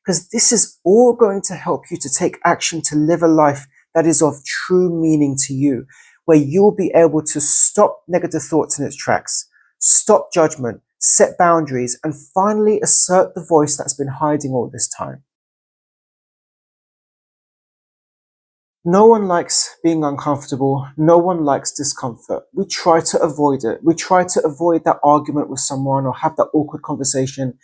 because this is all going to help you to take action to live a life that is of true meaning to you, where you'll be able to stop negative thoughts in its tracks, stop judgment, set boundaries, and finally assert the voice that's been hiding all this time. No one likes being uncomfortable. No one likes discomfort. We try to avoid it. We try to avoid that argument with someone or have that awkward conversation.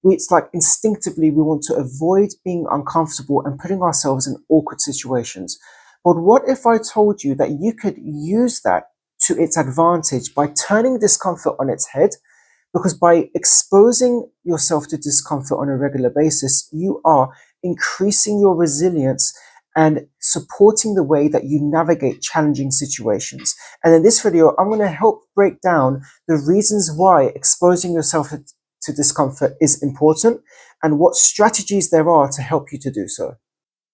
It's like instinctively we want to avoid being uncomfortable and putting ourselves in awkward situations. But what if I told you that you could use that to its advantage by turning discomfort on its head? Because by exposing yourself to discomfort on a regular basis, you are increasing your resilience and supporting the way that you navigate challenging situations. And in this video, I'm going to help break down the reasons why exposing yourself to discomfort is important and what strategies there are to help you to do so.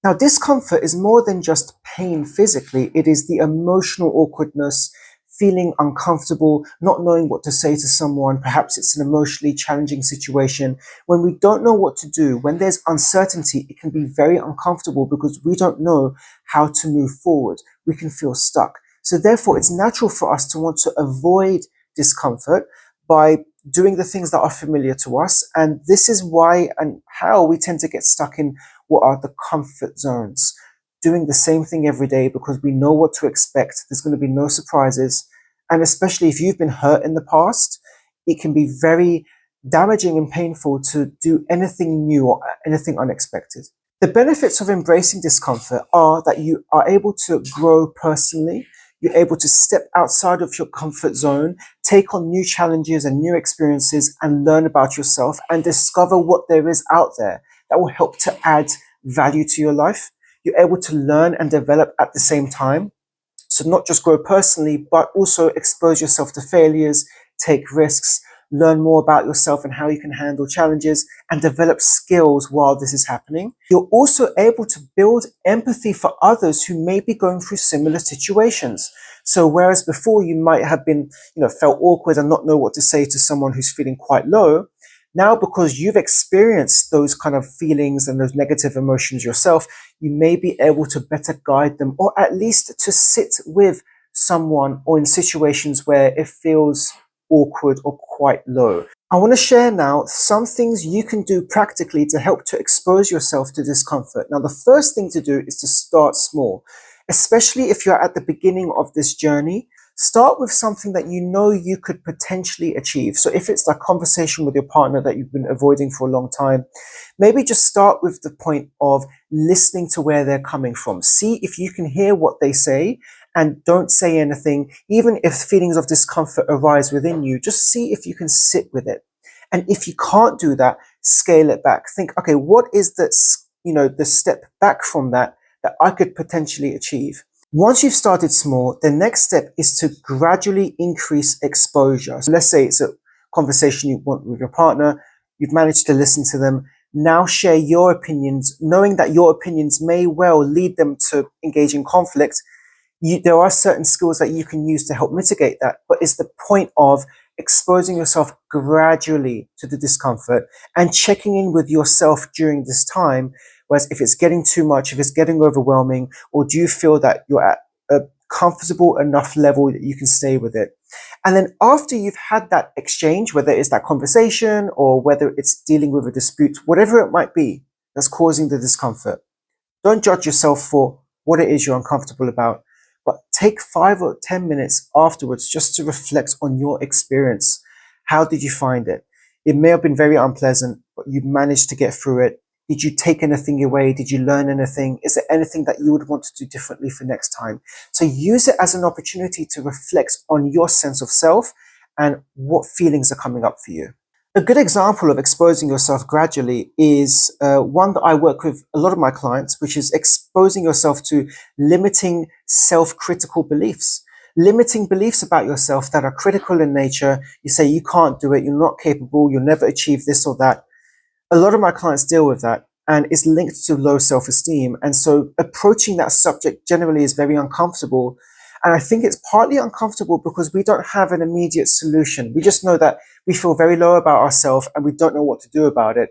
Now, discomfort is more than just pain physically. It is the emotional awkwardness, feeling uncomfortable, not knowing what to say to someone. Perhaps it's an emotionally challenging situation. When we don't know what to do, when there's uncertainty, it can be very uncomfortable because we don't know how to move forward. We can feel stuck. So therefore, it's natural for us to want to avoid discomfort by doing the things that are familiar to us. And this is why and how we tend to get stuck in what are the comfort zones. Doing the same thing every day because we know what to expect. There's going to be no surprises. And especially if you've been hurt in the past, it can be very damaging and painful to do anything new or anything unexpected. The benefits of embracing discomfort are that you are able to grow personally. You're able to step outside of your comfort zone, take on new challenges and new experiences and learn about yourself and discover what there is out there that will help to add value to your life. You're able to learn and develop at the same time. So not just grow personally, but also expose yourself to failures, take risks, learn more about yourself and how you can handle challenges and develop skills while this is happening. You're also able to build empathy for others who may be going through similar situations. So whereas before you might have been, felt awkward and not know what to say to someone who's feeling quite low, now, because you've experienced those kind of feelings and those negative emotions yourself, you may be able to better guide them or at least to sit with someone or in situations where it feels awkward or quite low. I want to share now some things you can do practically to help to expose yourself to discomfort. Now, the first thing to do is to start small, especially if you're at the beginning of this journey. Start with something that you know you could potentially achieve. So if it's that conversation with your partner that you've been avoiding for a long time, maybe just start with the point of listening to where they're coming from. See if you can hear what they say and don't say anything. Even if feelings of discomfort arise within you, just see if you can sit with it. And if you can't do that, scale it back. Think, okay, what is the step back from that I could potentially achieve? Once you've started small, the next step is to gradually increase exposure. So let's say it's a conversation you want with your partner. You've managed to listen to them. Now share your opinions, knowing that your opinions may well lead them to engage in conflict. There are certain skills that you can use to help mitigate that, but it's the point of exposing yourself gradually to the discomfort and checking in with yourself during this time. Whereas if it's getting too much, if it's getting overwhelming, or do you feel that you're at a comfortable enough level that you can stay with it? And then after you've had that exchange, whether it's that conversation or whether it's dealing with a dispute, whatever it might be that's causing the discomfort, don't judge yourself for what it is you're uncomfortable about, but take 5 or 10 minutes afterwards just to reflect on your experience. How did you find it? It may have been very unpleasant, but you managed to get through it. Did you take anything away? Did you learn anything? Is there anything that you would want to do differently for next time? So use it as an opportunity to reflect on your sense of self and what feelings are coming up for you. A good example of exposing yourself gradually is one that I work with a lot of my clients, which is exposing yourself to limiting self-critical beliefs. Limiting beliefs about yourself that are critical in nature. You say you can't do it, you're not capable, you'll never achieve this or that. A lot of my clients deal with that and it's linked to low self-esteem. And so approaching that subject generally is very uncomfortable. And I think it's partly uncomfortable because we don't have an immediate solution. We just know that we feel very low about ourselves and we don't know what to do about it.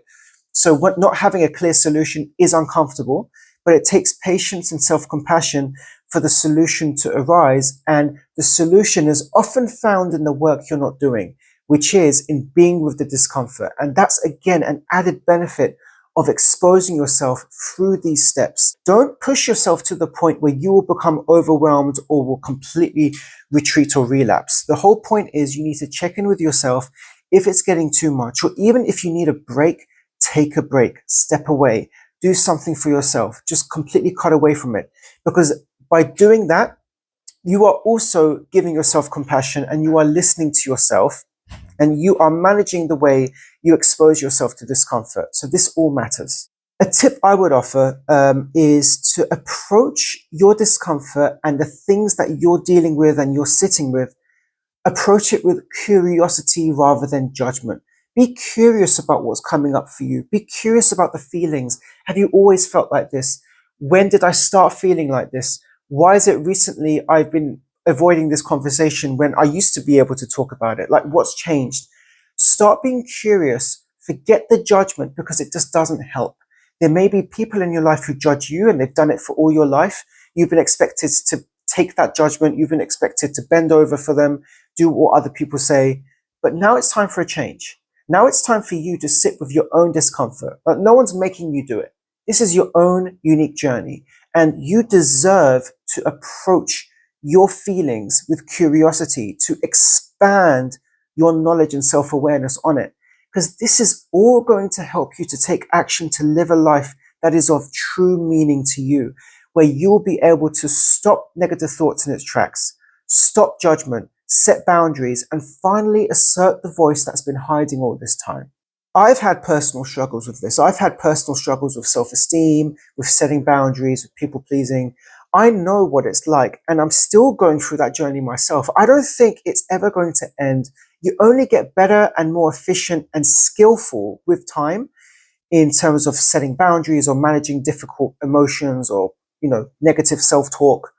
So what, not having a clear solution is uncomfortable, but it takes patience and self-compassion for the solution to arise. And the solution is often found in the work you're not doing, which is in being with the discomfort. And that's, again, an added benefit of exposing yourself through these steps. Don't push yourself to the point where you will become overwhelmed or will completely retreat or relapse. The whole point is you need to check in with yourself if it's getting too much, or even if you need a break, take a break, step away, do something for yourself, just completely cut away from it. Because by doing that, you are also giving yourself compassion and you are listening to yourself and you are managing the way you expose yourself to discomfort. So this all matters. A tip I would offer is to approach your discomfort and the things that you're dealing with and you're sitting with, approach it with curiosity rather than judgment. Be curious about what's coming up for you. Be curious about the feelings. Have you always felt like this? When did I start feeling like this? Why is it recently I've been avoiding this conversation when I used to be able to talk about it? Like, what's changed? Start being curious. Forget the judgment, because it just doesn't help. There may be people in your life who judge you, and they've done it for all your life. You've been expected to take that judgment. You've been expected to bend over for them, do what other people say. But now it's time for a change. Now it's time for you to sit with your own discomfort. But no one's making you do it. This is your own unique journey, and you deserve to approach your feelings with curiosity, to expand your knowledge and self-awareness on it, because this is all going to help you to take action to live a life that is of true meaning to you, where you'll be able to stop negative thoughts in its tracks, stop judgment, set boundaries, and finally assert the voice that's been hiding all this time. I've had personal struggles with this. I've had personal struggles with self-esteem, with setting boundaries, with people pleasing. I know what it's like, and I'm still going through that journey myself. I don't think it's ever going to end. You only get better and more efficient and skillful with time in terms of setting boundaries or managing difficult emotions or, negative self-talk.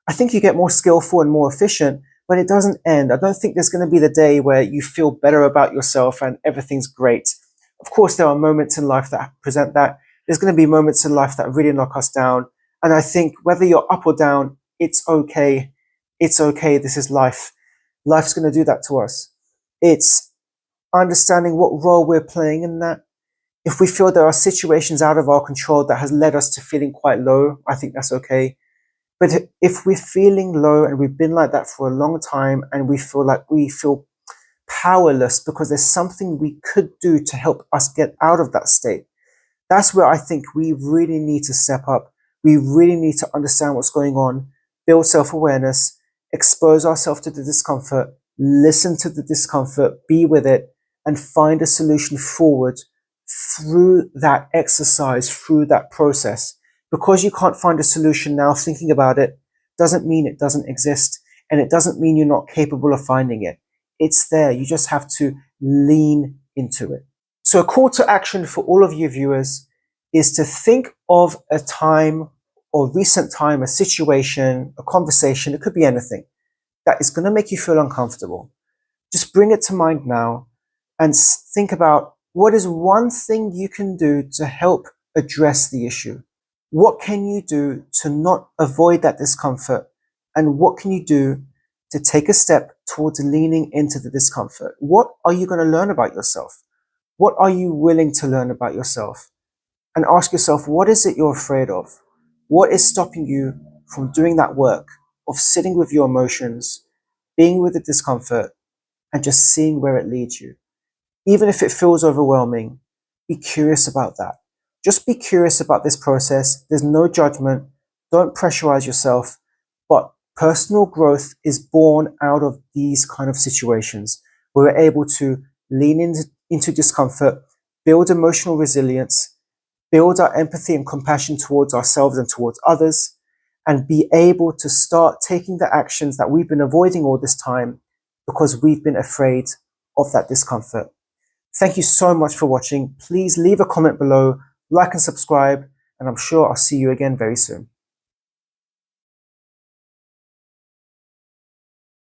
I think you get more skillful and more efficient, but it doesn't end. I don't think there's going to be the day where you feel better about yourself and everything's great. Of course, there are moments in life that present that. There's going to be moments in life that really knock us down. And I think whether you're up or down, it's okay. It's okay. This is life. Life's going to do that to us. It's understanding what role we're playing in that. If we feel there are situations out of our control that has led us to feeling quite low, I think that's okay. But if we're feeling low and we've been like that for a long time and we feel powerless because there's something we could do to help us get out of that state, that's where I think we really need to step up. We really need to understand what's going on, build self-awareness, expose ourselves to the discomfort, listen to the discomfort, be with it, and find a solution forward through that exercise, through that process. Because you can't find a solution now thinking about it doesn't mean it doesn't exist, and it doesn't mean you're not capable of finding it. It's there. You just have to lean into it. So a call to action for all of you viewers is to think of a time or recent time, a situation, a conversation, it could be anything, that is going to make you feel uncomfortable. Just bring it to mind now and think about what is one thing you can do to help address the issue. What can you do to not avoid that discomfort? And what can you do to take a step towards leaning into the discomfort? What are you going to learn about yourself? What are you willing to learn about yourself? And ask yourself, what is it you're afraid of? What is stopping you from doing that work of sitting with your emotions, being with the discomfort, and just seeing where it leads you? Even if it feels overwhelming, be curious about that. Just be curious about this process. There's no judgment. Don't pressurize yourself. But personal growth is born out of these kind of situations where we're able to lean into discomfort, build emotional resilience, build our empathy and compassion towards ourselves and towards others, and be able to start taking the actions that we've been avoiding all this time because we've been afraid of that discomfort. Thank you so much for watching. Please leave a comment below, like and subscribe, and I'm sure I'll see you again very soon.